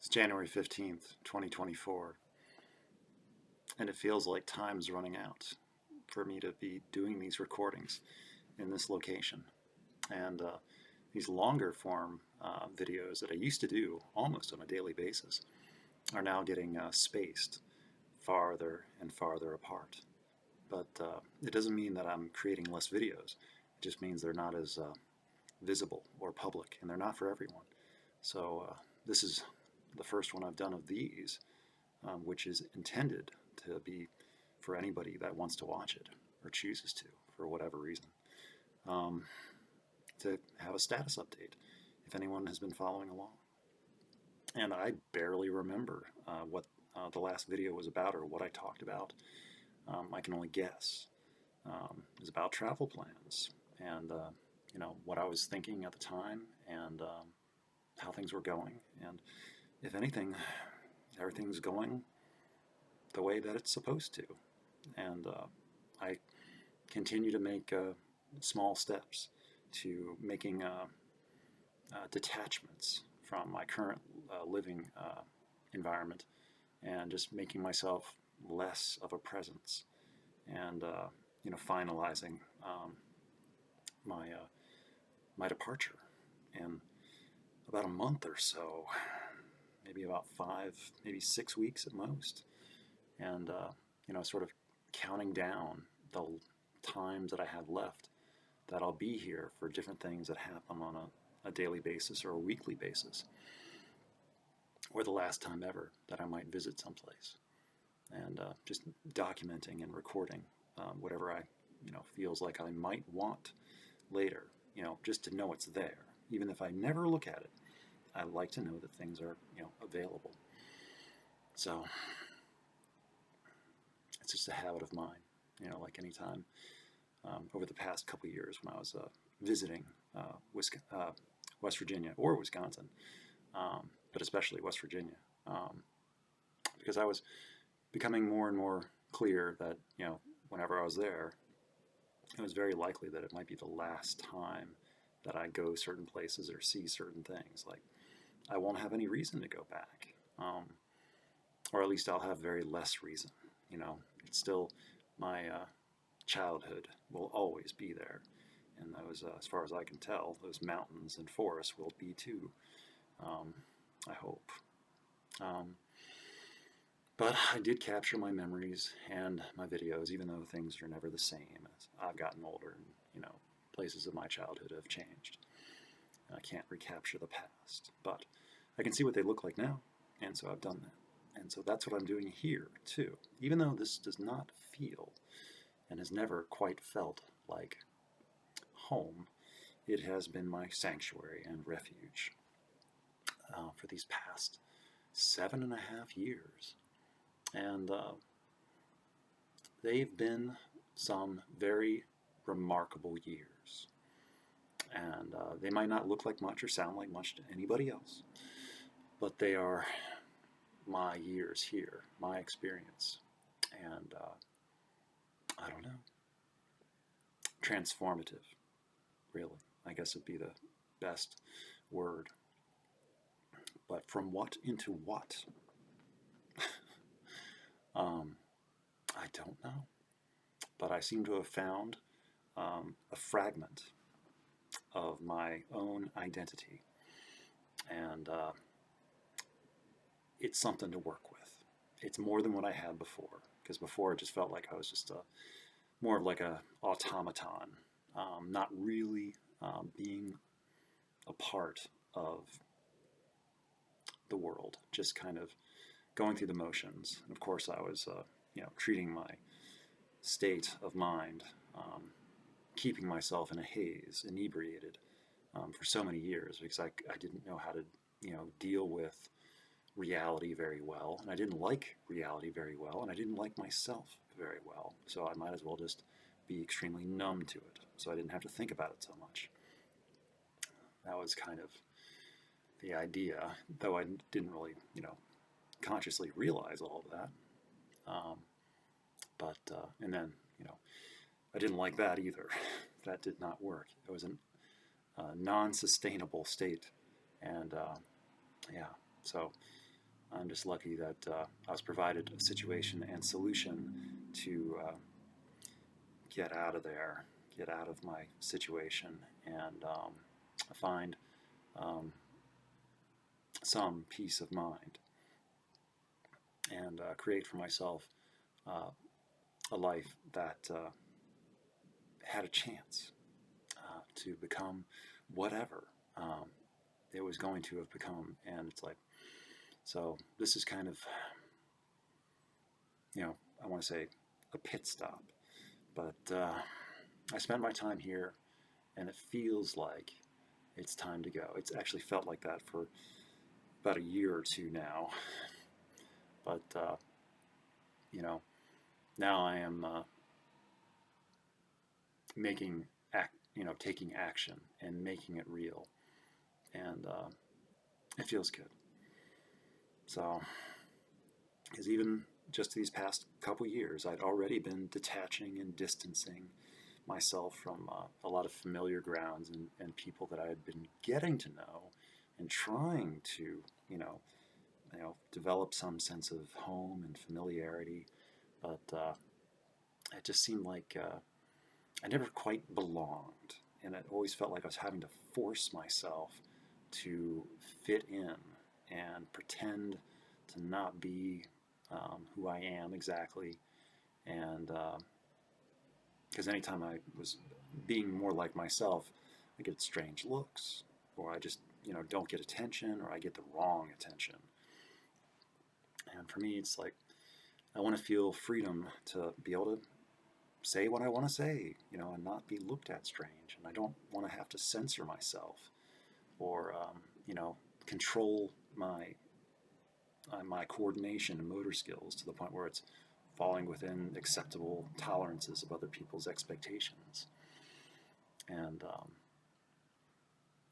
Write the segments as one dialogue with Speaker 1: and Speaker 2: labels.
Speaker 1: It's January 15th, 2024, and it feels like time's running out for me to be doing these recordings in this location. And these longer form videos that I used to do almost on a daily basis are now getting spaced farther and farther apart. But it doesn't mean that I'm creating less videos. It just means they're not as visible or public, and they're not for everyone. So this is the first one I've done of these, which is intended to be for anybody that wants to watch it or chooses to for whatever reason. To have a status update if anyone has been following along. And I barely remember what the last video was about or what I talked about. I can only guess. It was about travel plans and what I was thinking at the time and how things were going. And if anything, everything's going the way that it's supposed to. And I continue to make small steps to making detachments from my current living environment and just making myself less of a presence and finalizing my departure in about a month or so, maybe about 5, maybe 6 weeks at most, and sort of counting down the times that I have left that I'll be here for different things that happen on a daily basis or a weekly basis, or the last time ever that I might visit someplace, and just documenting and recording whatever I feels like I might want later, just to know it's there. Even if I never look at it, I like to know that things are available. So it's just a habit of mine, like any time. Over the past couple of years when I was visiting West Virginia or Wisconsin, but especially West Virginia, because I was becoming more and more clear that whenever I was there, it was very likely that it might be the last time that I go certain places or see certain things. Like, I won't have any reason to go back, or at least I'll have very less reason. It's still my childhood will always be there, and those, as far as I can tell, those mountains and forests will be too. I hope. But I did capture my memories and my videos, even though things are never the same as I've gotten older and places of my childhood have changed. I can't recapture the past, but I can see what they look like now, and so I've done that. And so that's what I'm doing here too. Even though this does not feel and has never quite felt like home, it has been my sanctuary and refuge for these past 7.5 years. And they've been some very remarkable years. And they might not look like much or sound like much to anybody else, but they are my years here, my experience. And I don't know, transformative, really, I guess would be the best word. But from what into what? I don't know. But I seem to have found a fragment of my own identity. And it's something to work with. It's more than what I had before, because before it just felt like I was just more of like a automaton, not really being a part of the world, just kind of going through the motions. And of course, I was, treating my state of mind, keeping myself in a haze, inebriated, for so many years, because I didn't know how to, deal with reality very well, and I didn't like reality very well, and I didn't like myself very well. So I might as well just be extremely numb to it, so I didn't have to think about it so much. That was kind of the idea, though I didn't really, consciously realize all of that. And then, I didn't like that either. That did not work. It was a non-sustainable state. And, so I'm just lucky that I was provided a situation and solution to get out of there, get out of my situation, and find um, some peace of mind, and create for myself a life that had a chance to become whatever it was going to have become. And it's like, so this is kind of, I want to say a pit stop, but I spent my time here, and it feels like it's time to go. It's actually felt like that for about a year or two now, but now I am taking action and making it real, and it feels good. So, because even just these past couple years, I'd already been detaching and distancing myself from a lot of familiar grounds and people that I had been getting to know and trying to, develop some sense of home and familiarity. But it just seemed like I never quite belonged, and it always felt like I was having to force myself to fit in and pretend to not be who I am exactly. And because anytime I was being more like myself, I get strange looks, or I just don't get attention, or I get the wrong attention. And for me, it's like I want to feel freedom to be able to say what I want to say, and not be looked at strange. And I don't want to have to censor myself or, control my coordination and motor skills to the point where it's falling within acceptable tolerances of other people's expectations. And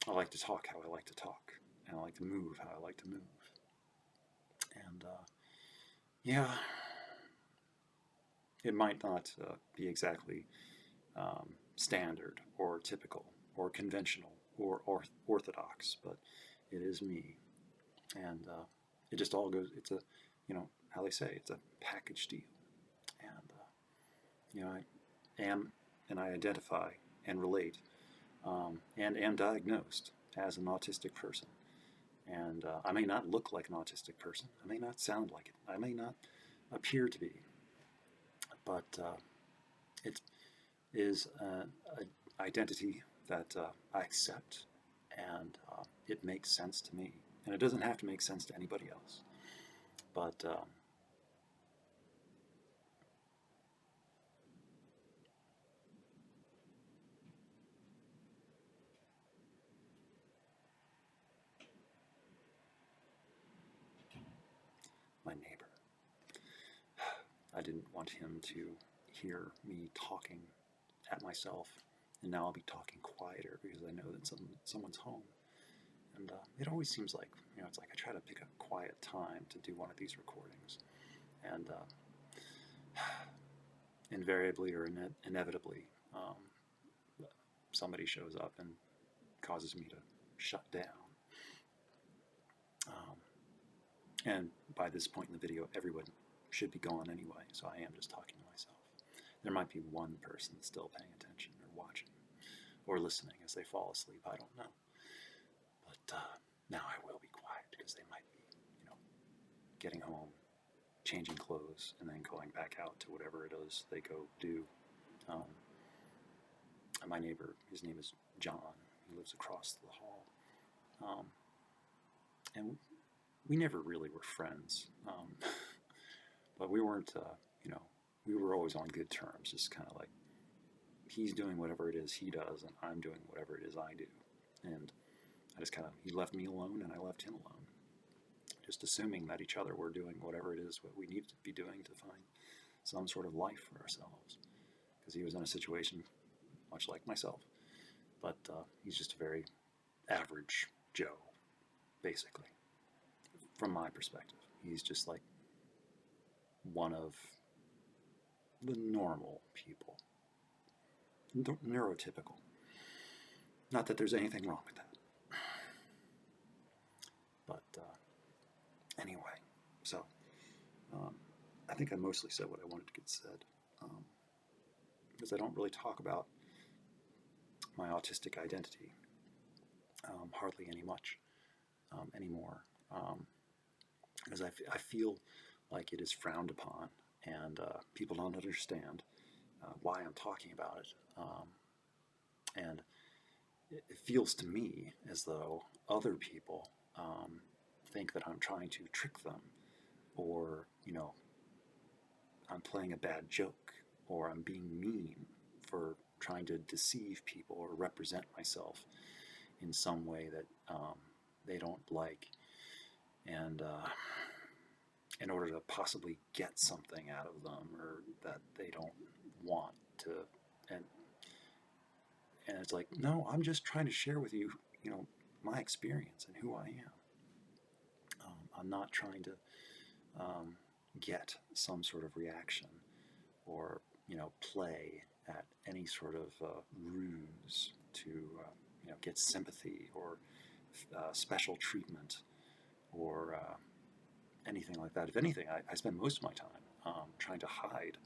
Speaker 1: I like to talk how I like to talk, and I like to move how I like to move. And yeah, it might not be exactly standard or typical or conventional or orthodox, but it is me. And it just all goes, it's a, how they say, it's a package deal. And, I am, and I identify and relate and am diagnosed as an autistic person. And I may not look like an autistic person. I may not sound like it. I may not appear to be. But it is an identity that I accept, and it makes sense to me. And it doesn't have to make sense to anybody else. But my neighbor, I didn't want him to hear me talking at myself, and now I'll be talking quieter because I know that someone's home. And it always seems like, it's like I try to pick a quiet time to do one of these recordings. And invariably or inevitably, somebody shows up and causes me to shut down. And by this point in the video, everyone should be gone anyway, so I am just talking to myself. There might be one person still paying attention or watching or listening as they fall asleep. I don't know. But now I will be quiet because they might be, getting home, changing clothes, and then going back out to whatever it is they go do. My neighbor, his name is John. He lives across the hall. And we never really were friends. But we weren't, we were always on good terms, just kind of like he's doing whatever it is he does, and I'm doing whatever it is I do. And I just he left me alone, and I left him alone, just assuming that each other were doing whatever it is what we needed to be doing to find some sort of life for ourselves. Because he was in a situation much like myself, but he's just a very average Joe, basically, from my perspective. He's just like one of the normal people, neurotypical. Not that there's anything wrong with that. But anyway, So I think I mostly said what I wanted to get said, because I don't really talk about my autistic identity hardly anymore, because I feel like it is frowned upon, and people don't understand why I'm talking about it. And it feels to me as though other people think that I'm trying to trick them, or, I'm playing a bad joke, or I'm being mean for trying to deceive people or represent myself in some way that they don't like, and in order to possibly get something out of them, or that they don't want to. and and it's like, no, I'm just trying to share with you, my experience and who I am. I'm not trying to get some sort of reaction, or play at any sort of ruse to get sympathy, or special treatment, or anything like that. If anything, I spend most of my time trying to hide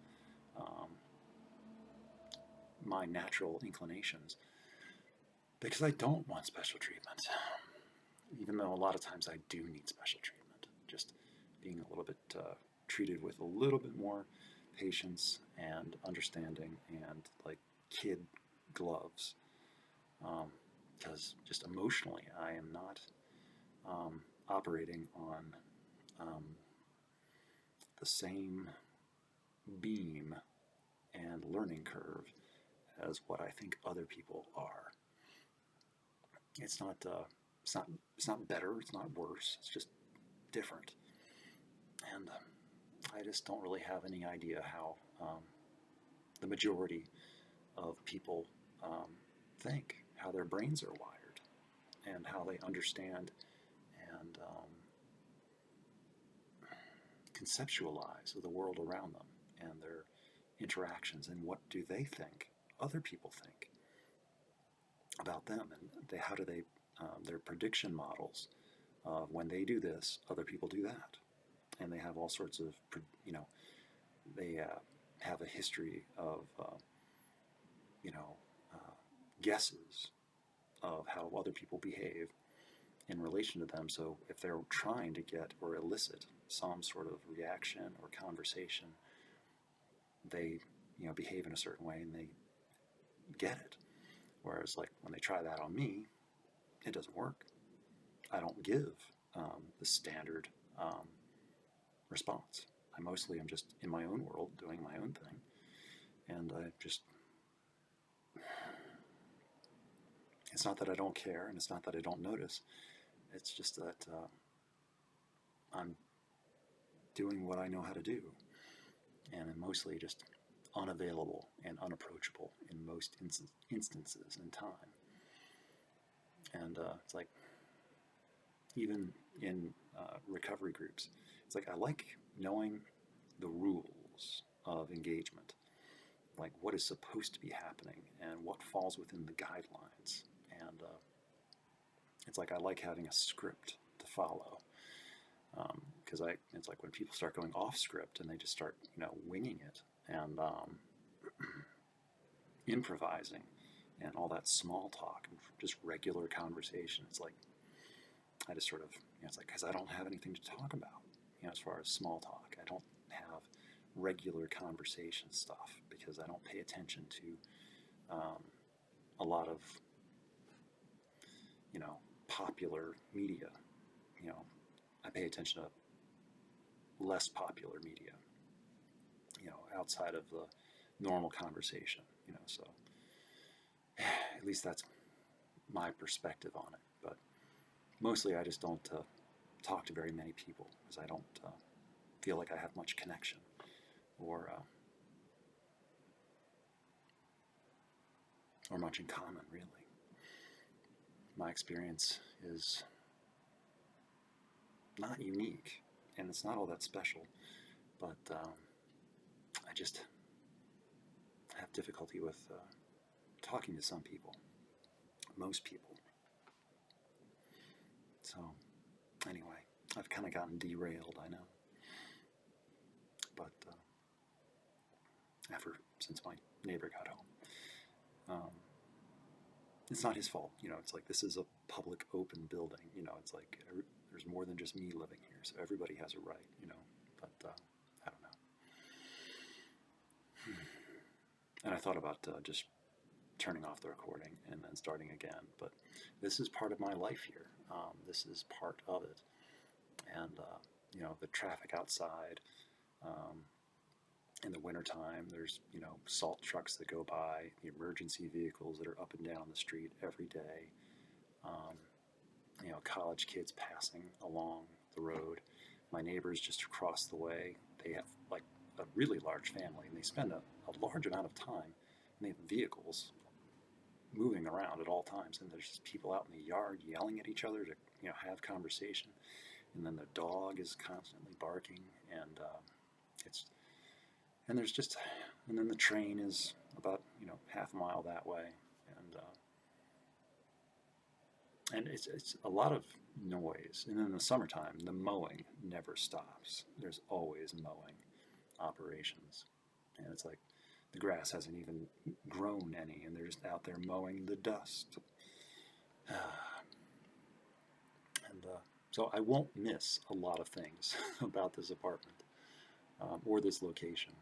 Speaker 1: um, my natural inclinations, because I don't want special treatment, even though a lot of times I do need special treatment. Just being a little bit treated with a little bit more patience and understanding, and like kid gloves, because just emotionally I am not operating on the same beam and learning curve as what I think other people are. It's not it's not better, it's not worse, it's just different. And I just don't really have any idea how the majority of people think, how their brains are wired, and how they understand and conceptualize the world around them, and their interactions, and what do they think other people think about them, and how do they their prediction models of, when they do this, other people do that, and they have all sorts of they have a history of guesses of how other people behave in relation to them. So if they're trying to get or elicit some sort of reaction or conversation, they behave in a certain way, and they get it. Whereas, like, when they try that on me, it doesn't work. I don't give the standard response. I mostly am just in my own world doing my own thing, and it's not that I don't care, and it's not that I don't notice. It's just that I'm doing what I know how to do, and I'm mostly just unavailable and unapproachable in most instances in time. And it's like, even in recovery groups, it's like I like knowing the rules of engagement, like what is supposed to be happening and what falls within the guidelines. And it's like I like having a script to follow, because it's like when people start going off script and they just start winging it and improvising and all that small talk and just regular conversation. It's like I just sort of it's like, because I don't have anything to talk about as far as small talk. I don't have regular conversation stuff, because I don't pay attention to a lot of popular media. I pay attention to less popular media, outside of the normal conversation, so at least that's my perspective on it. But mostly I just don't talk to very many people, because I don't feel like I have much connection, or much in common, really. My experience is not unique, and it's not all that special, but I just have difficulty with talking to some people, most people. So anyway, I've kind of gotten derailed, I know. but since my neighbor got home. It's not his fault, it's like this is a public open building, it's like there's more than just me living here, so everybody has a right, but I don't know. And I thought about just turning off the recording and then starting again, but this is part of my life here. This is part of it. And, the traffic outside, in the wintertime, there's, salt trucks that go by, the emergency vehicles that are up and down the street every day, college kids passing along the road. My neighbors just across the way, they have like a really large family, and they spend a large amount of time, and they have vehicles moving around at all times, and there's just people out in the yard yelling at each other to have conversation, and then the dog is constantly barking, and and then the train is about half a mile that way, and it's a lot of noise. And in the summertime, the mowing never stops. There's always mowing operations, and it's like the grass hasn't even grown any, and they're just out there mowing the dust. So I won't miss a lot of things about this apartment or this location.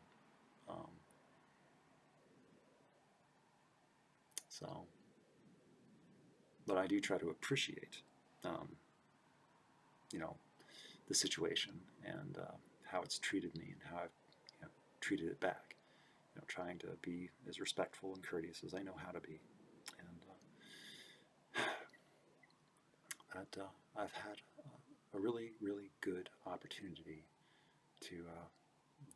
Speaker 1: But I do try to appreciate, the situation and how it's treated me and how I've treated it back. Trying to be as respectful and courteous as I know how to be. And I've had a really, really good opportunity to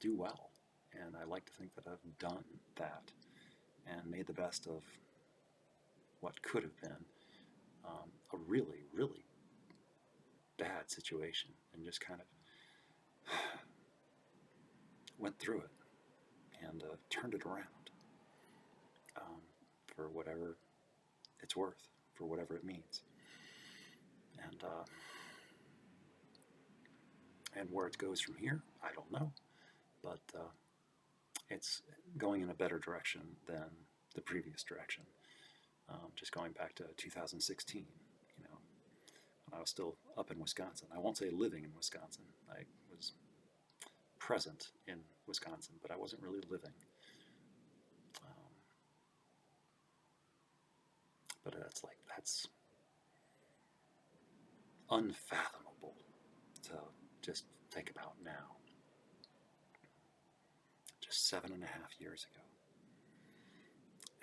Speaker 1: do well. And I like to think that I've done that and made the best of what could have been a really, really bad situation, and just kind of went through it and turned it around for whatever it's worth, for whatever it means. And where it goes from here, I don't know, but it's going in a better direction than the previous direction. Just going back to 2016, when I was still up in Wisconsin. I won't say living in Wisconsin. I was present in Wisconsin, but I wasn't really living. But that's unfathomable to just think about now. Just 7.5 years ago.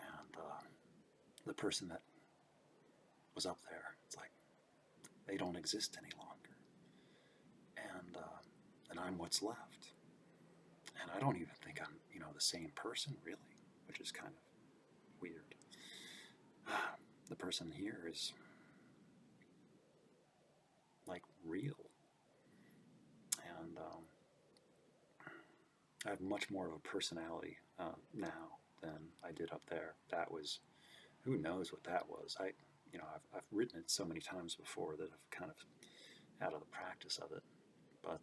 Speaker 1: And the person that was up there, it's like they don't exist any longer. And I'm what's left. And I don't even think I'm, the same person, really, which is kind of weird. The person here is like real. And I have much more of a personality now than I did up there. That was, who knows what that was. I've written it so many times before that I've kind of out of the practice of it, but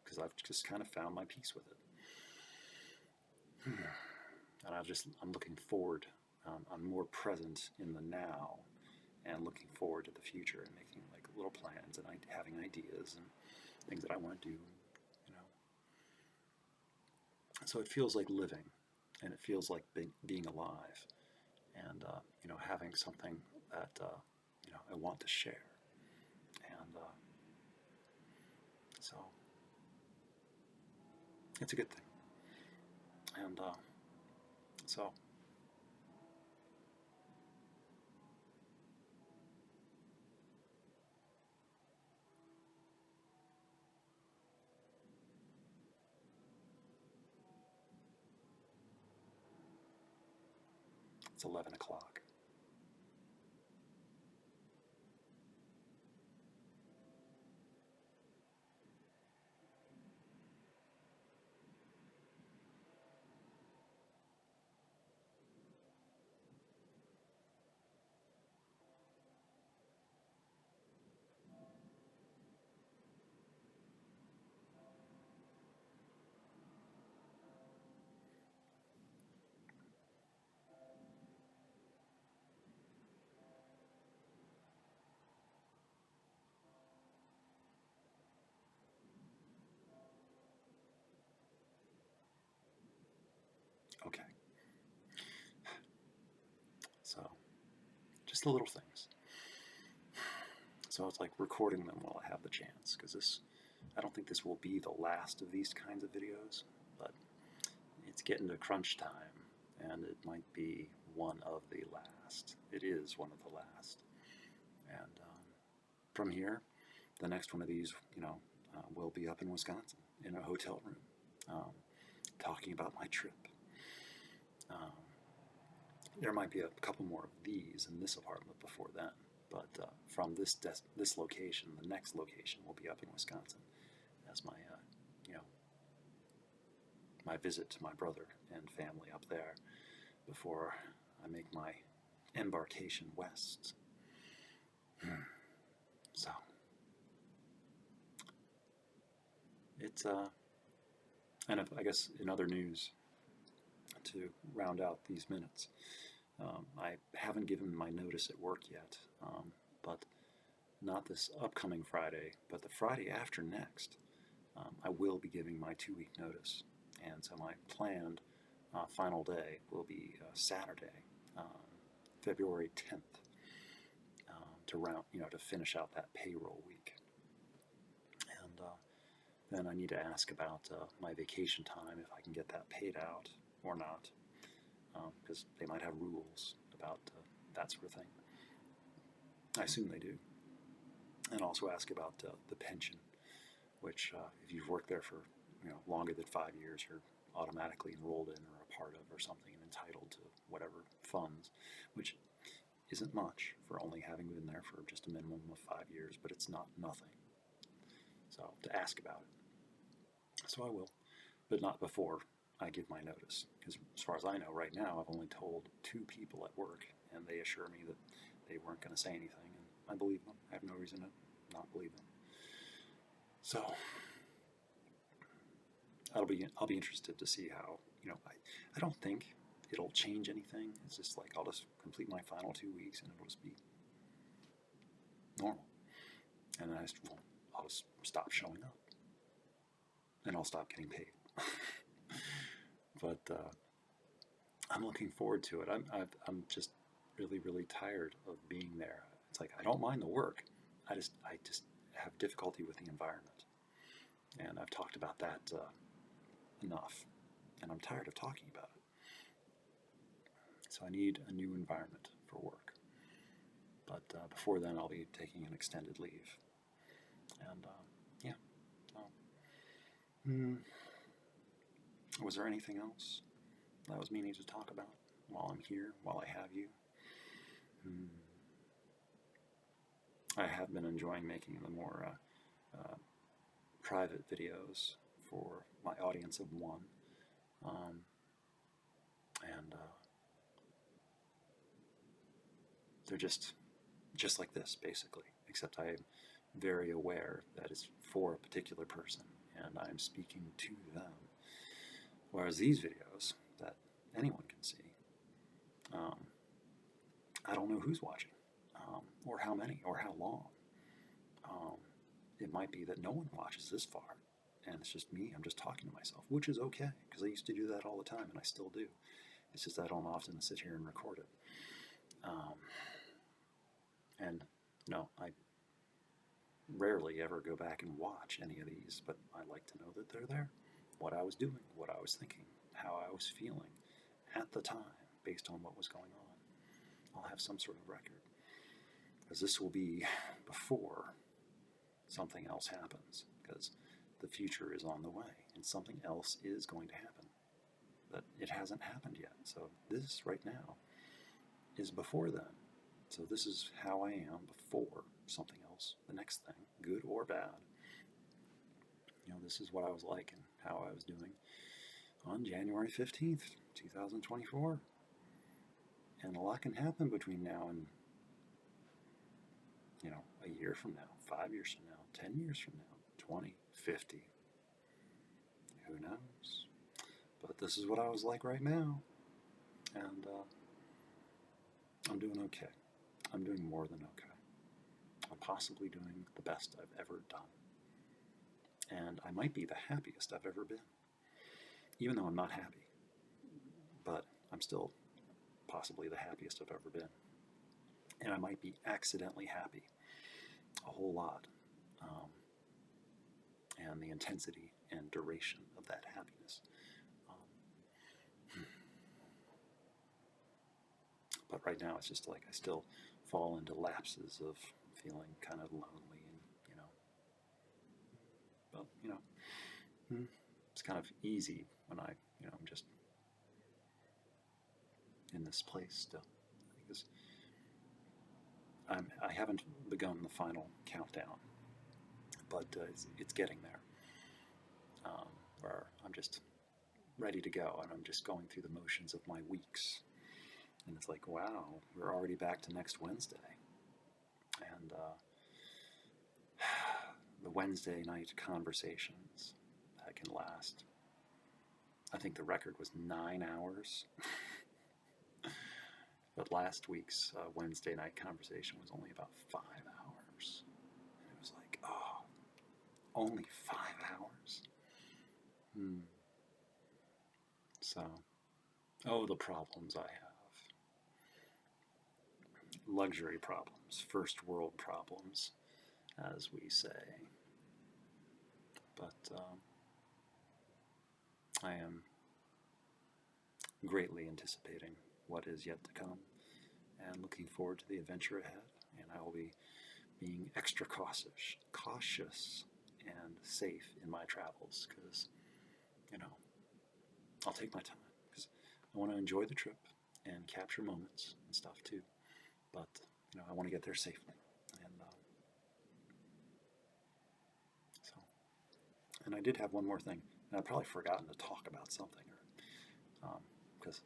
Speaker 1: because I've just kind of found my peace with it. And I'm looking forward. I'm more present in the now, and looking forward to the future, and making like little plans and having ideas and things that I want to do. So it feels like living, and it feels like being alive, and having something that I want to share, and so it's a good thing. And so it's 11 o'clock. the little things. So it's like recording them while I have the chance, because I don't think this will be the last of these kinds of videos, but it's getting to crunch time, and it might be one of the last. It is one of the last. And from here, the next one of these, will be up in Wisconsin in a hotel room, talking about my trip. There might be a couple more of these in this apartment before then, but from this location, the next location will be up in Wisconsin as my, my visit to my brother and family up there before I make my embarkation west. So it's and I guess in other news, to round out these minutes, I haven't given my notice at work yet, but not this upcoming Friday, but the Friday after next, I will be giving my 2-week notice. And so my planned final day will be Saturday, February 10th, to finish out that payroll week. And then I need to ask about my vacation time, if I can get that paid out or not, because they might have rules about that sort of thing. I assume they do. And also ask about the pension, which if you've worked there for longer than 5 years, you're automatically enrolled in or a part of or something and entitled to whatever funds, which isn't much for only having been there for just a minimum of 5 years, but it's not nothing. So to ask about it. So I will, but not before I give my notice, because as far as I know right now, I've only told 2 people at work, and they assure me that they weren't going to say anything, and I believe them. I have no reason to not believe them. So I'll be interested to see how, I don't think it'll change anything. It's just like I'll just complete my final 2 weeks and it'll just be normal. And then I'll just stop showing up. And I'll stop getting paid. But I'm looking forward to it. I'm just really, really tired of being there. It's like I don't mind the work. I just have difficulty with the environment. And I've talked about that enough. And I'm tired of talking about it. So I need a new environment for work. But before then, I'll be taking an extended leave. And yeah. Was there anything else that I was meaning to talk about while I'm here, while I have you? I have been enjoying making the more private videos for my audience of one. And they're just like this, basically, except I'm very aware that it's for a particular person, and I'm speaking to them. Whereas these videos that anyone can see, I don't know who's watching, or how many, or how long. It might be that no one watches this far, and it's just me. I'm just talking to myself, which is okay, because I used to do that all the time, and I still do. It's just I don't often sit here and record it. And no, I rarely ever go back and watch any of these, but I like to know that they're there, what I was doing, what I was thinking, how I was feeling at the time, based on what was going on. I'll have some sort of record, because this will be before something else happens, because the future is on the way, and something else is going to happen, but it hasn't happened yet. So this right now is before then. So this is how I am before something else, the next thing, good or bad. This is what I was like and how I was doing on January 15th, 2024. And a lot can happen between now and, a year from now, 5 years from now, 10 years from now, 20, 50. Who knows? But this is what I was like right now. And I'm doing okay. I'm doing more than okay. I'm possibly doing the best I've ever done. And I might be the happiest I've ever been. Even though I'm not happy. But I'm still possibly the happiest I've ever been. and I might be accidentally happy a whole lot. Um, and the intensity and duration of that happiness. Um, but right now, it's just like I still fall into lapses of feeling kind of lonely, and but it's kind of easy when I'm just in this place still, because I haven't begun the final countdown, but it's getting there, where I'm just ready to go, and I'm just going through the motions of my weeks, and it's like, wow, we're already back to next Wednesday, and the Wednesday night conversations that can last. I think the record was 9 hours. But last week's Wednesday night conversation was only about 5 hours. And it was like, oh, only 5 hours? So, the problems I have. Luxury problems, first world problems, as we say. But I am greatly anticipating what is yet to come, and looking forward to the adventure ahead. And I will be being extra cautious and safe in my travels, because, I'll take my time, because I want to enjoy the trip and capture moments and stuff too. But, I want to get there safely. And and I did have one more thing, and I'd probably forgotten to talk about something, because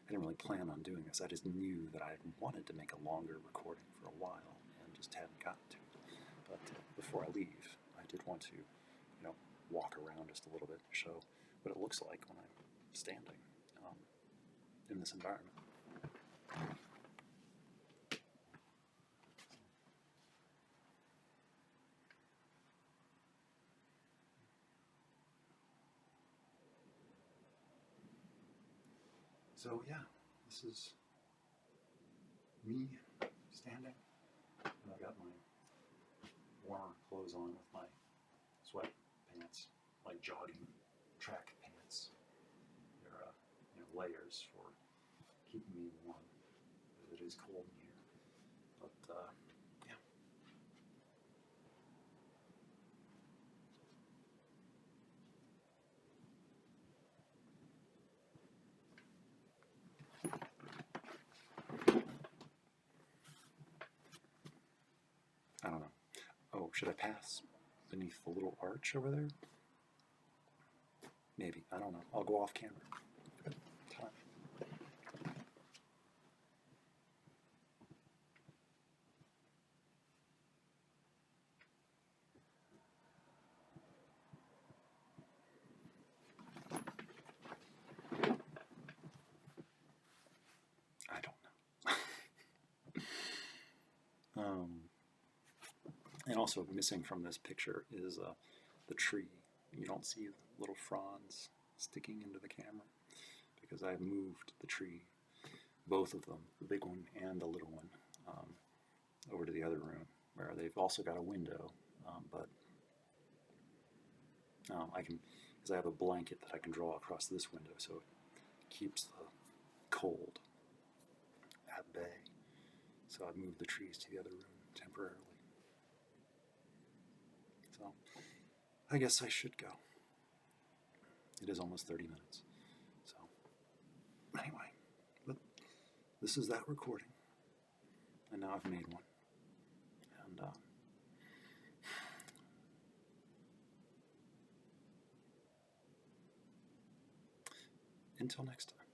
Speaker 1: I didn't really plan on doing this. I just knew that I wanted to make a longer recording for a while and just hadn't gotten to it. But before I leave, I did want to, walk around just a little bit to show what it looks like when I'm standing in this environment. So yeah, this is me standing. And I've got my warmer clothes on with my sweat pants, like jogging track pants. They're layers for keeping me warm, because it is cold in here. But yeah. I don't know. Oh, should I pass beneath the little arch over there? Maybe. I don't know. I'll go off camera. Good time. I don't know. And also missing from this picture is the tree. You don't see little fronds sticking into the camera, because I've moved the tree, both of them, the big one and the little one, over to the other room, where they've also got a window, but I can, because I have a blanket that I can draw across this window, so it keeps the cold at bay. So I've moved the trees to the other room temporarily. So I guess I should go. It is almost 30 minutes. So anyway, but this is that recording, and now I've made one. And until next time.